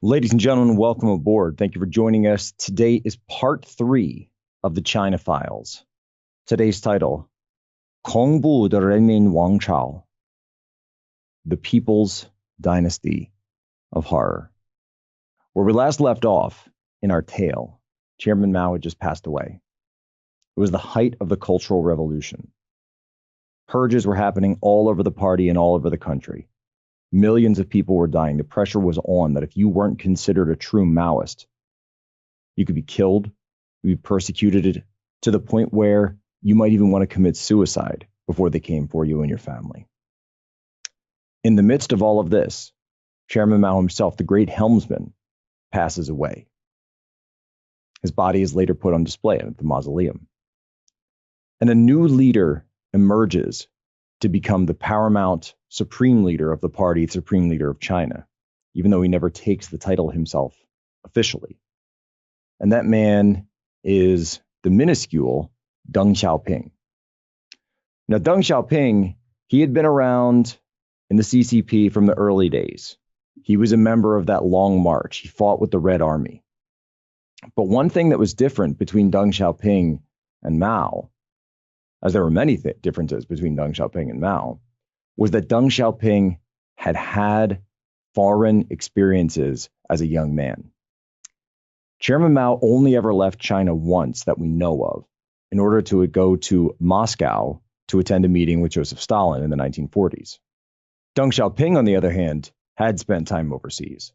Ladies and gentlemen, welcome aboard. Thank you for joining us. Today is part 3 of the China Files. Today's title, 孔部的人民王朝, The People's Dynasty of Horror. Where we last left off in our tale, Chairman Mao had just passed away. It was the height of the Cultural Revolution. Purges were happening all over the party and all over the country. Millions of people were dying. The pressure was on that if you weren't considered a true Maoist, you could be killed, you'd be persecuted to the point where you might even want to commit suicide before they came for you and your family. In the midst of all of this, Chairman Mao himself, the great helmsman, passes away. His body is later put on display at the mausoleum. And a new leader emerges to become the paramount supreme leader of the party, supreme leader of China, even though he never takes the title himself officially. And that man is the minuscule Deng Xiaoping. Now, Deng Xiaoping, he had been around in the CCP from the early days. He was a member of that Long March. He fought with the Red Army. But one thing that was different between Deng Xiaoping and Mao, as there were many differences between Deng Xiaoping and Mao, was that Deng Xiaoping had had foreign experiences as a young man. Chairman Mao only ever left China once that we know of in order to go to Moscow to attend a meeting with Joseph Stalin in the 1940s. Deng Xiaoping, on the other hand, had spent time overseas.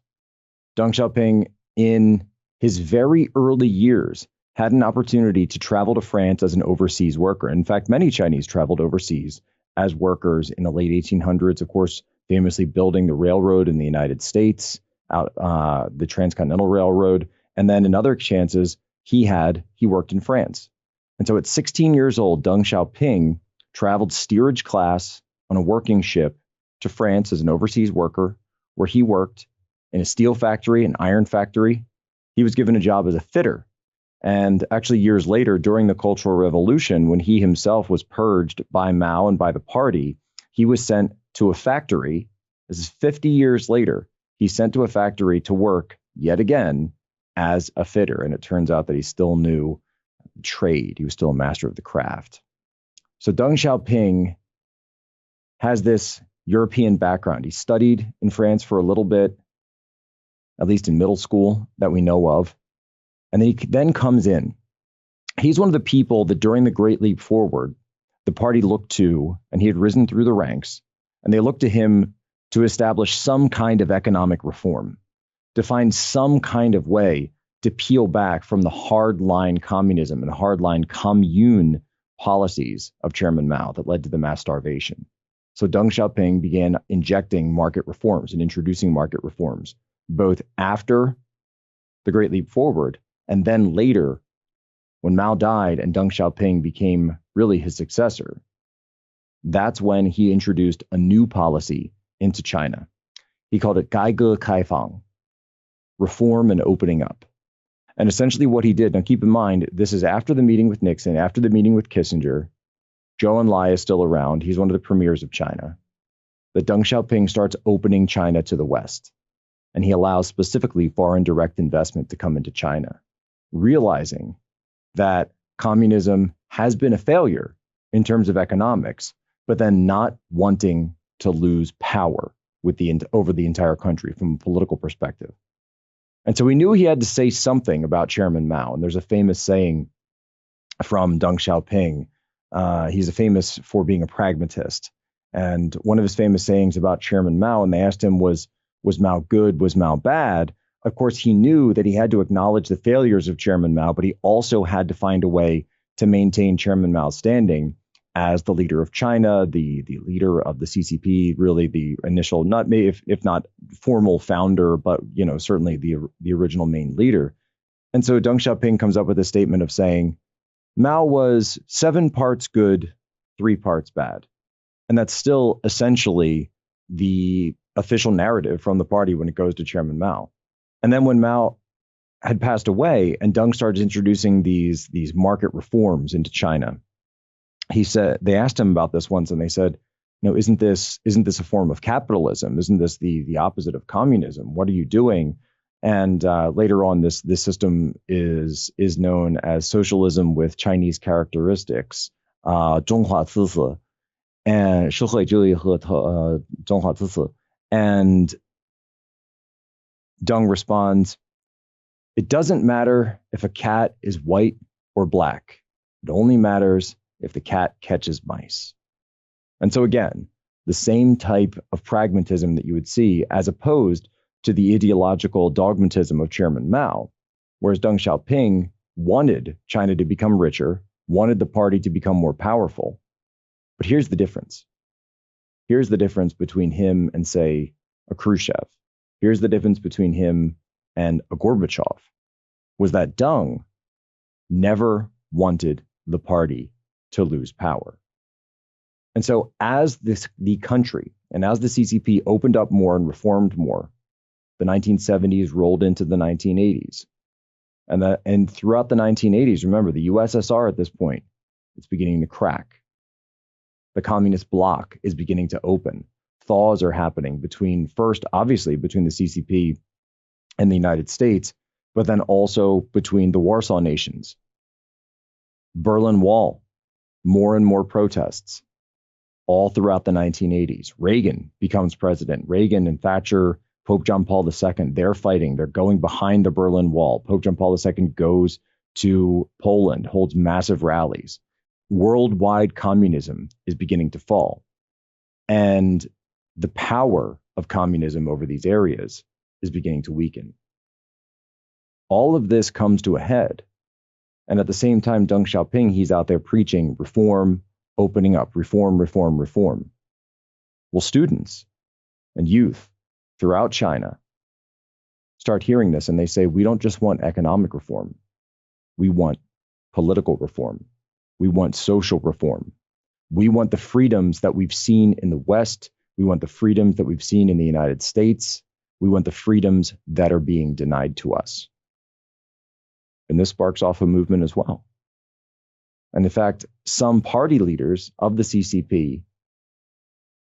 Deng Xiaoping, in his very early years, had an opportunity to travel to France as an overseas worker. In fact, many Chinese traveled overseas as workers in the late 1800s, of course, famously building the railroad in the United States, the Transcontinental Railroad. And then in other chances, he worked in France. And so at 16 years old, Deng Xiaoping traveled steerage class on a working ship to France as an overseas worker, where he worked in a steel factory, an iron factory. He was given a job as a fitter. And actually, years later, during the Cultural Revolution, when he himself was purged by Mao and by the party, he was sent to a factory. This is 50 years later. He's sent to a factory to work yet again as a fitter. And it turns out that he still knew trade. He was still a master of the craft. So Deng Xiaoping has this European background. He studied in France for a little bit, at least in middle school, that we know of. And then he then comes in. He's one of the people that during the Great Leap Forward, the party looked to, and he had risen through the ranks, and they looked to him to establish some kind of economic reform, to find some kind of way to peel back from the hardline communism and the hardline commune policies of Chairman Mao that led to the mass starvation. So Deng Xiaoping began injecting market reforms and introducing market reforms, both after the Great Leap Forward and then later, when Mao died and Deng Xiaoping became really his successor. That's when he introduced a new policy into China. He called it 改革开放, reform and opening up. And essentially what he did, now keep in mind, this is after the meeting with Nixon, after the meeting with Kissinger. Zhou Enlai is still around. He's one of the premiers of China. That Deng Xiaoping starts opening China to the West. And he allows specifically foreign direct investment to come into China, realizing that communism has been a failure in terms of economics, but then not wanting to lose power over the entire country from a political perspective. And so we knew he had to say something about Chairman Mao. And there's a famous saying from Deng Xiaoping. He's famous for being a pragmatist. And one of his famous sayings about Chairman Mao, and they asked him, was Mao good? Was Mao bad? Of course, he knew that he had to acknowledge the failures of Chairman Mao, but he also had to find a way to maintain Chairman Mao's standing as the leader of China, the leader of the CCP, really the initial, if not formal founder, but certainly the original main leader. And so Deng Xiaoping comes up with a statement of saying, Mao was 7 parts good, 3 parts bad. And that's still essentially the official narrative from the party when it goes to Chairman Mao. And then when Mao had passed away and Deng started introducing these market reforms into China, they asked him about this once, and they said, isn't this a form of capitalism? Isn't this the opposite of communism? What are you doing? And later on, this system is known as socialism with Chinese characteristics, 中华自治 and 社会主义和中华自治. And Deng responds, "It doesn't matter if a cat is white or black. It only matters if the cat catches mice." And so again, the same type of pragmatism that you would see as opposed to the ideological dogmatism of Chairman Mao, whereas Deng Xiaoping wanted China to become richer, wanted the party to become more powerful. But here's the difference. Here's the difference between him and, say, a Khrushchev. Here's the difference between him and a Gorbachev, was that Deng never wanted the party to lose power. And so as the country and as the CCP opened up more and reformed more, the 1970s rolled into the 1980s. And throughout the 1980s, remember, the USSR at this point, it's beginning to crack. The communist bloc is beginning to open. Thaws are happening between the CCP and the United States, but then also between the Warsaw nations. Berlin Wall, more and more protests, all throughout the 1980s. Reagan becomes president. Reagan and Thatcher, Pope John Paul II, they're fighting. They're going behind the Berlin Wall. Pope John Paul II goes to Poland, holds massive rallies. Worldwide communism is beginning to fall. And the power of communism over these areas is beginning to weaken. All of this comes to a head. And at the same time, Deng Xiaoping, he's out there preaching reform, opening up, reform, reform, reform. Well, students and youth throughout China start hearing this and they say, we don't just want economic reform. We want political reform. We want social reform. We want the freedoms that we've seen in the West. We want the freedoms that we've seen in the United States. We want the freedoms that are being denied to us. And this sparks off a movement as well. And in fact, some party leaders of the CCP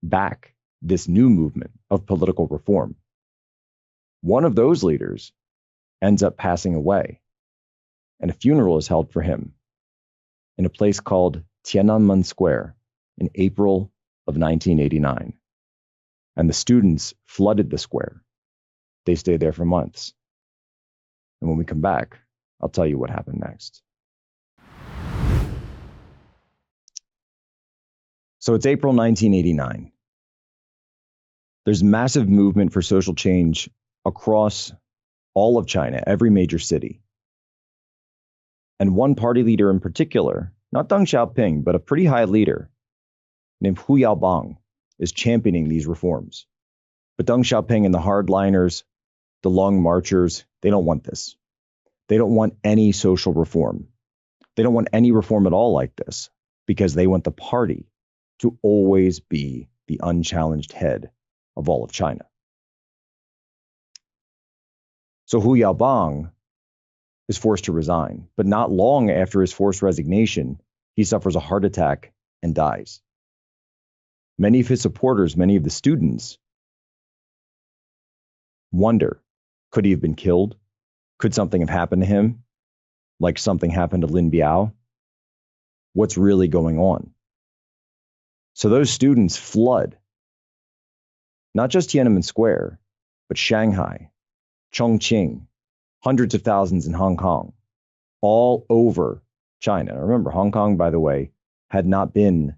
back this new movement of political reform. One of those leaders ends up passing away, and a funeral is held for him in a place called Tiananmen Square in April of 1989. And the students flooded the square. They stayed there for months. And when we come back, I'll tell you what happened next. So it's April 1989. There's massive movement for social change across all of China, every major city. And one party leader in particular, not Deng Xiaoping, but a pretty high leader named Hu Yaobang, is championing these reforms. But Deng Xiaoping and the hardliners, the long marchers, they don't want this. They don't want any social reform. They don't want any reform at all like this because they want the party to always be the unchallenged head of all of China. So Hu Yaobang is forced to resign, but not long after his forced resignation, he suffers a heart attack and dies. Many of his supporters, many of the students, wonder, could he have been killed? Could something have happened to him? Like something happened to Lin Biao? What's really going on? So those students flood not just Tiananmen Square, but Shanghai, Chongqing, hundreds of thousands in Hong Kong, all over China. Remember, Hong Kong, by the way, had not been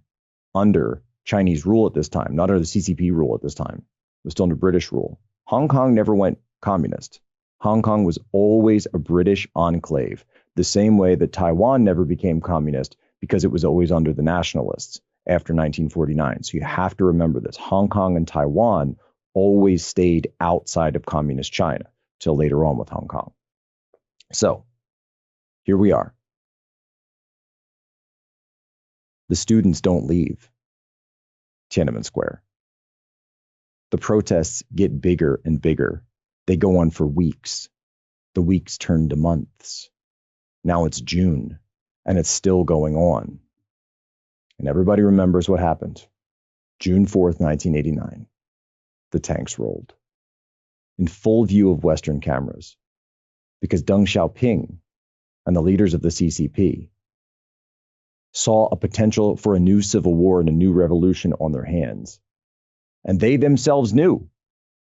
under Chinese rule at this time, not under the CCP rule at this time. It was still under British rule. Hong Kong never went communist. Hong Kong was always a British enclave, the same way that Taiwan never became communist because it was always under the nationalists after 1949. So you have to remember this. Hong Kong and Taiwan always stayed outside of communist China till later on with Hong Kong. So here we are. The students don't leave Tiananmen Square. The protests get bigger and bigger. They go on for weeks. The weeks turn to months. Now it's June, and it's still going on. And everybody remembers what happened. June 4th, 1989. The tanks rolled. in full view of Western cameras, because Deng Xiaoping and the leaders of the CCP saw a potential for a new civil war and a new revolution on their hands. And they themselves knew,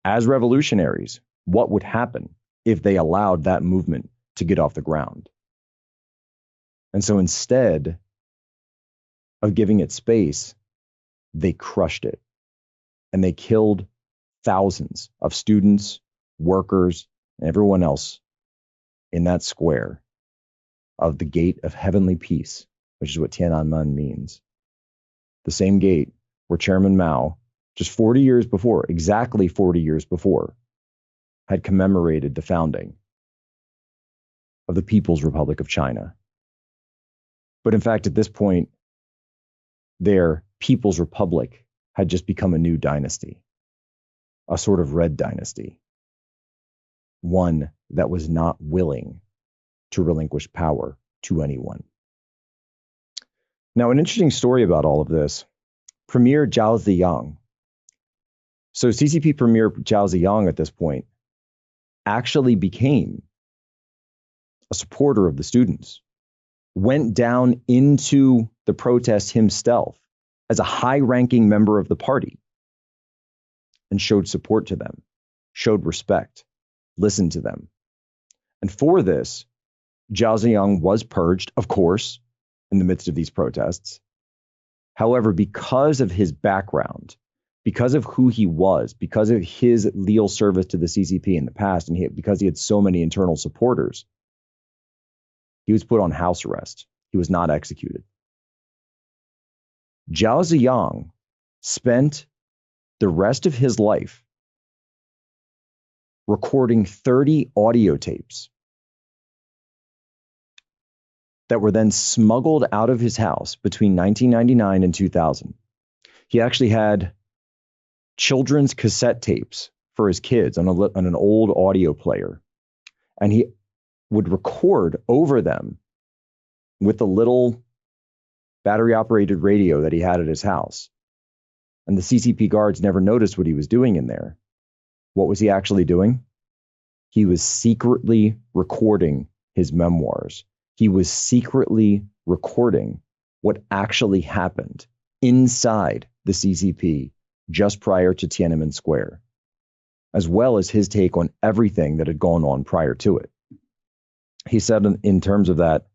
as revolutionaries, what would happen if they allowed that movement to get off the ground. And so instead of giving it space, they crushed it. And they killed thousands of students, workers, and everyone else in that square of the Gate of Heavenly Peace, which is what Tiananmen means. The same gate where Chairman Mao, just 40 years before, exactly 40 years before, had commemorated the founding of the People's Republic of China. But in fact, at this point, their People's Republic had just become a new dynasty, a sort of red dynasty, one that was not willing to relinquish power to anyone. Now, an interesting story about all of this, Premier Zhao Ziyang. So CCP Premier Zhao Ziyang at this point actually became a supporter of the students, went down into the protests himself as a high-ranking member of the party and showed support to them, showed respect, listened to them. And for this, Zhao Ziyang was purged, of course, in the midst of these protests. However, because of his background, because of who he was, because of his leal service to the CCP in the past, and because he had so many internal supporters, he was put on house arrest. He was not executed. Zhao Ziyang spent the rest of his life recording 30 audio tapes that were then smuggled out of his house between 1999 and 2000. He actually had children's cassette tapes for his kids on an old audio player. And he would record over them with the little battery-operated radio that he had at his house. And the CCP guards never noticed what he was doing in there. What was he actually doing? He was secretly recording his memoirs. He was secretly recording what actually happened inside the CCP just prior to Tiananmen Square, as well as his take on everything that had gone on prior to it. He said in terms of that,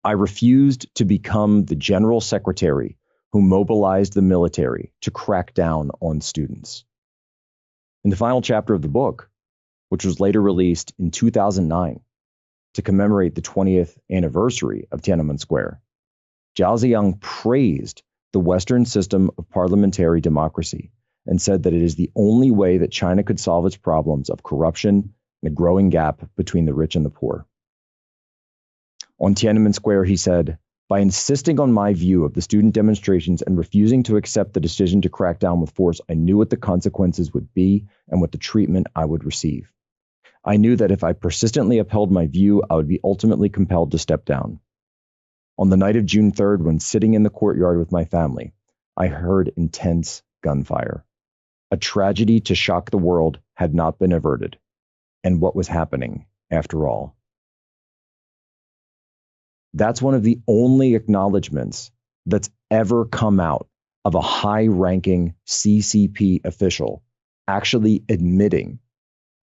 I refused to become the general secretary who mobilized the military to crack down on students. In the final chapter of the book, which was later released in 2009 to commemorate the 20th anniversary of Tiananmen Square, Zhao Ziyang praised the Western system of parliamentary democracy and said that it is the only way that China could solve its problems of corruption and a growing gap between the rich and the poor. On Tiananmen Square, he said, by insisting on my view of the student demonstrations and refusing to accept the decision to crack down with force, I knew what the consequences would be and what the treatment I would receive. I knew that if I persistently upheld my view, I would be ultimately compelled to step down. On the night of June 3rd, when sitting in the courtyard with my family, I heard intense gunfire. A tragedy to shock the world had not been averted. And what was happening, after all? That's one of the only acknowledgments that's ever come out of a high-ranking CCP official actually admitting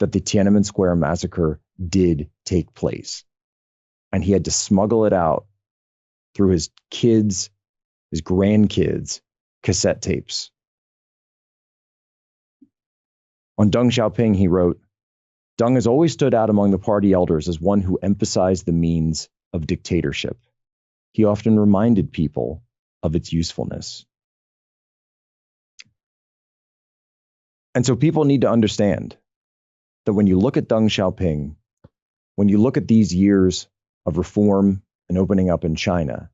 that the Tiananmen Square Massacre did take place. And he had to smuggle it out through his kids, his grandkids' cassette tapes. On Deng Xiaoping, he wrote, Deng has always stood out among the party elders as one who emphasized the means of dictatorship. He often reminded people of its usefulness. And so people need to understand that when you look at Deng Xiaoping, when you look at these years of reform and opening up in China,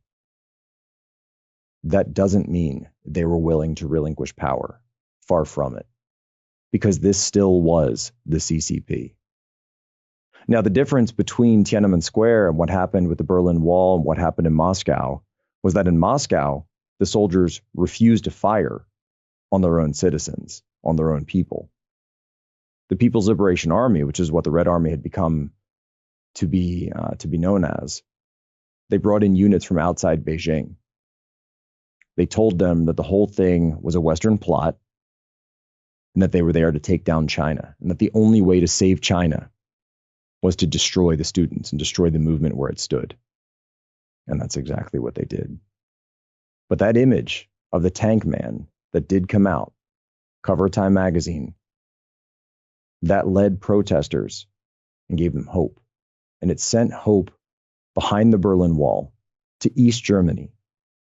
that doesn't mean they were willing to relinquish power. Far from it. Because this still was the CCP. Now, the difference between Tiananmen Square and what happened with the Berlin Wall and what happened in Moscow was that in Moscow, the soldiers refused to fire on their own citizens, on their own people. The People's Liberation Army, which is what the Red Army had become to be known as, they brought in units from outside Beijing. They told them that the whole thing was a Western plot and that they were there to take down China, and that the only way to save China was to destroy the students and destroy the movement where it stood. And that's exactly what they did. But that image of the tank man that did come out, cover Time magazine, that led protesters and gave them hope. And it sent hope behind the Berlin Wall, to East Germany,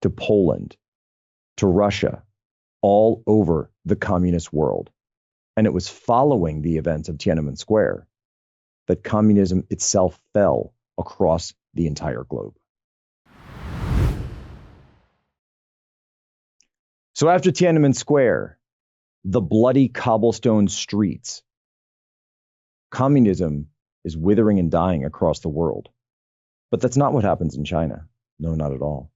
to Poland, to Russia, all over the communist world. And it was following the events of Tiananmen Square that communism itself fell across the entire globe. So after Tiananmen Square, the bloody cobblestone streets, communism is withering and dying across the world. But that's not what happens in China. No, not at all.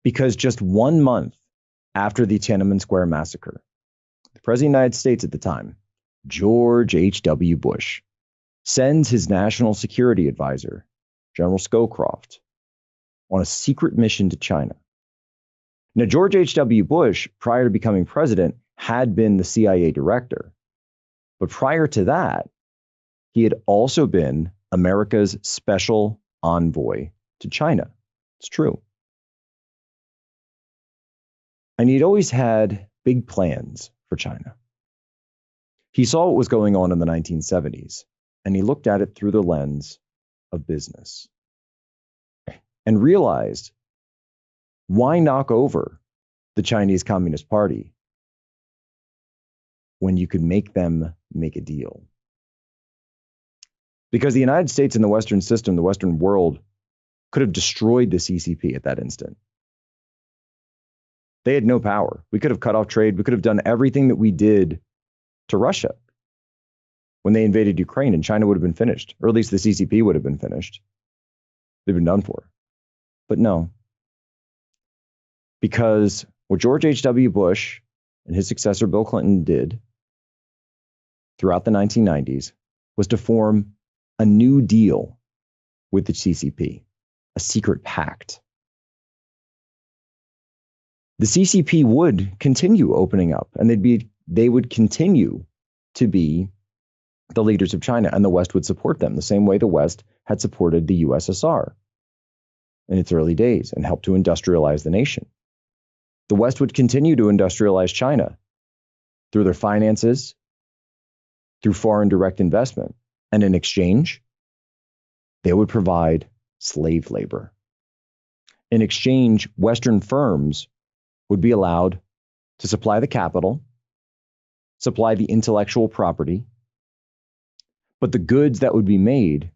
Because just 1 month after the Tiananmen Square Massacre, the President of the United States at the time, George H.W. Bush, sends his national security advisor, General Scowcroft, on a secret mission to China. Now, George H.W. Bush, prior to becoming president, had been the CIA director. But prior to that, he had also been America's special envoy to China. It's true. And he'd always had big plans for China. He saw what was going on in the 1970s, and he looked at it through the lens of business and realized, why knock over the Chinese Communist Party when you could make them make a deal? Because the United States and the Western system, the Western world, could have destroyed the CCP at that instant. They had no power. We could have cut off trade. We could have done everything that we did to Russia when they invaded Ukraine, and China would have been finished, or at least the CCP would have been finished. They've been done for. But no. Because what George H.W. Bush and his successor Bill Clinton did throughout the 1990s was to form a new deal with the CCP, a secret pact. The CCP would continue opening up, and they would continue to be the leaders of China, and the West would support them the same way the West had supported the USSR in its early days and helped to industrialize the nation. The West would continue to industrialize China through their finances, through foreign direct investment, and in exchange, they would provide slave labor. In exchange, Western firms would be allowed to supply the capital, supply the intellectual property, but the goods that would be made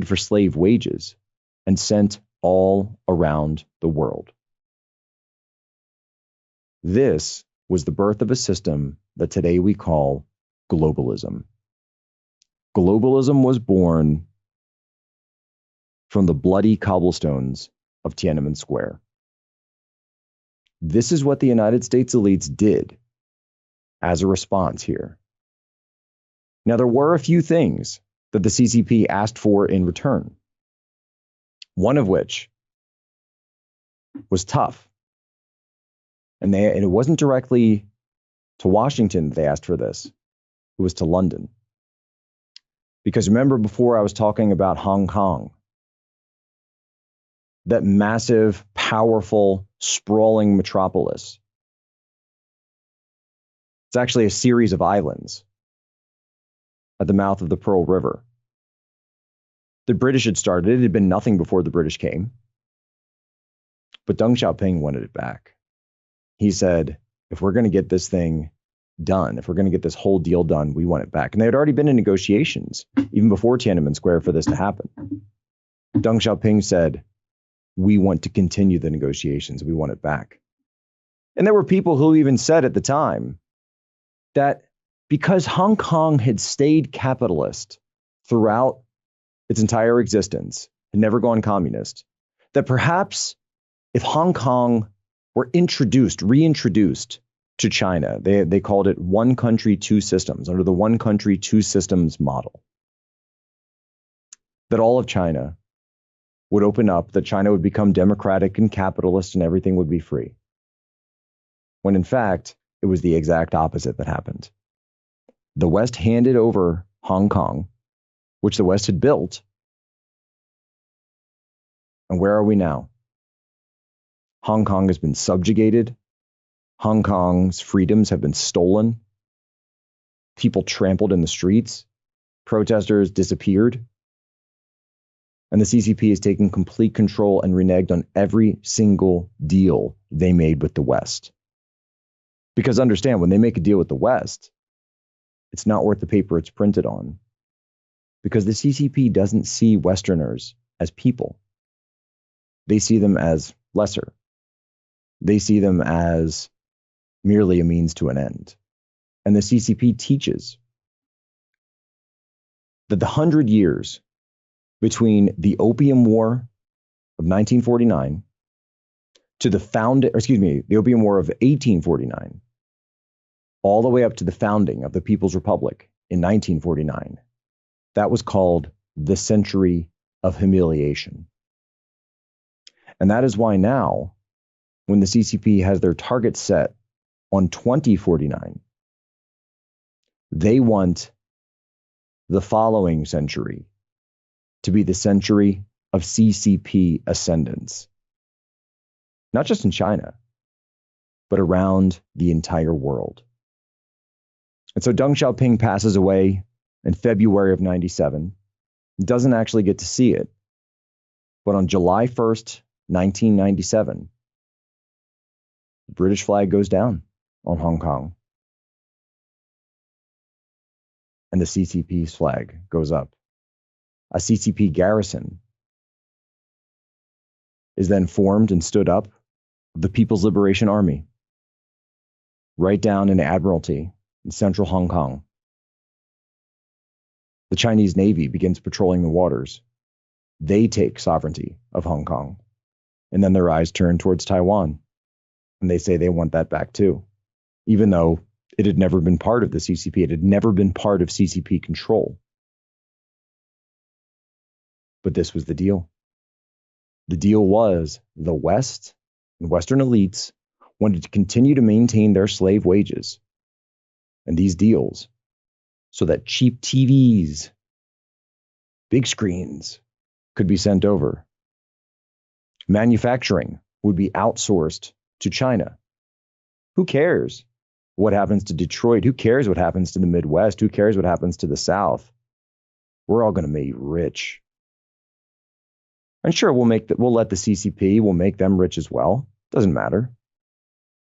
for slave wages and sent all around the world. This was the birth of a system that today we call globalism. Globalism was born from the bloody cobblestones of Tiananmen Square. This is what the United States elites did as a response here. Now, there were a few things that the CCP asked for in return, one of which was tough. And it wasn't directly to Washington that they asked for this. It was to London. Because remember, before I was talking about Hong Kong, that massive, powerful, sprawling metropolis. It's actually a series of islands at the mouth of the Pearl River. The British had started it. It had been nothing before the British came. But Deng Xiaoping wanted it back. He said, if we're going to get this thing done, if we're going to get this whole deal done, we want it back. And they had already been in negotiations, even before Tiananmen Square, for this to happen. Deng Xiaoping said, we want to continue the negotiations. We want it back. And there were people who even said at the time that because Hong Kong had stayed capitalist throughout its entire existence, had never gone communist, that perhaps if Hong Kong were reintroduced to China. They called it one country, two systems, under the one country, two systems model. That all of China would open up, that China would become democratic and capitalist and everything would be free. When in fact, it was the exact opposite that happened. The West handed over Hong Kong, which the West had built. And where are we now? Hong Kong has been subjugated. Hong Kong's freedoms have been stolen. People trampled in the streets. Protesters disappeared. And the CCP is taking complete control and reneged on every single deal they made with the West. Because understand, when they make a deal with the West, it's not worth the paper it's printed on. Because the CCP doesn't see Westerners as people. They see them as lesser. They see them as merely a means to an end. And the CCP teaches that the 100 years between the Opium War of 1949 to the Opium War of 1849, all the way up to the founding of the People's Republic in 1949, that was called the century of humiliation. And that is why now, when the CCP has their target set on 2049, they want the following century to be the century of CCP ascendance. Not just in China, but around the entire world. And so Deng Xiaoping passes away in February of 97, doesn't actually get to see it. But on July 1st, 1997, the British flag goes down on Hong Kong. And the CCP's flag goes up. A CCP garrison is then formed and stood up of the People's Liberation Army, right down in Admiralty in central Hong Kong. The Chinese Navy begins patrolling the waters. They take sovereignty of Hong Kong. And then their eyes turn towards Taiwan. And they say they want that back too. Even though it had never been part of the CCP. It had never been part of CCP control. But this was the deal. The deal was the West and Western elites wanted to continue to maintain their slave wages and these deals so that cheap TVs, big screens could be sent over. Manufacturing would be outsourced to China. Who cares what happens to Detroit? Who cares what happens to the Midwest? Who cares what happens to the South? We're all going to be rich. And sure, we'll let the CCP, we'll make them rich as well. Doesn't matter.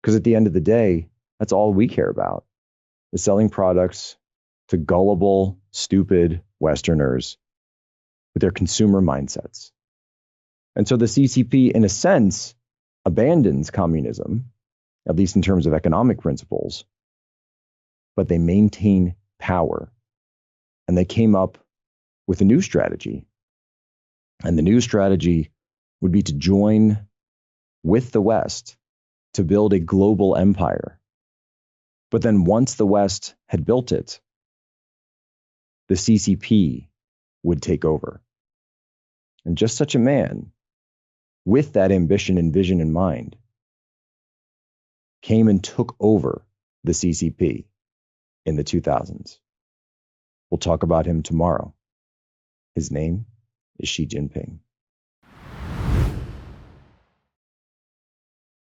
Because at the end of the day, that's all we care about, is selling products to gullible, stupid Westerners with their consumer mindsets. And so the CCP, in a sense, abandons communism, at least in terms of economic principles, but they maintain power. And they came up with a new strategy. And the new strategy would be to join with the West to build a global empire. But then once the West had built it, the CCP would take over. And just such a man, with that ambition and vision in mind, came and took over the CCP in the 2000s. We'll talk about him tomorrow. His name is Xi Jinping.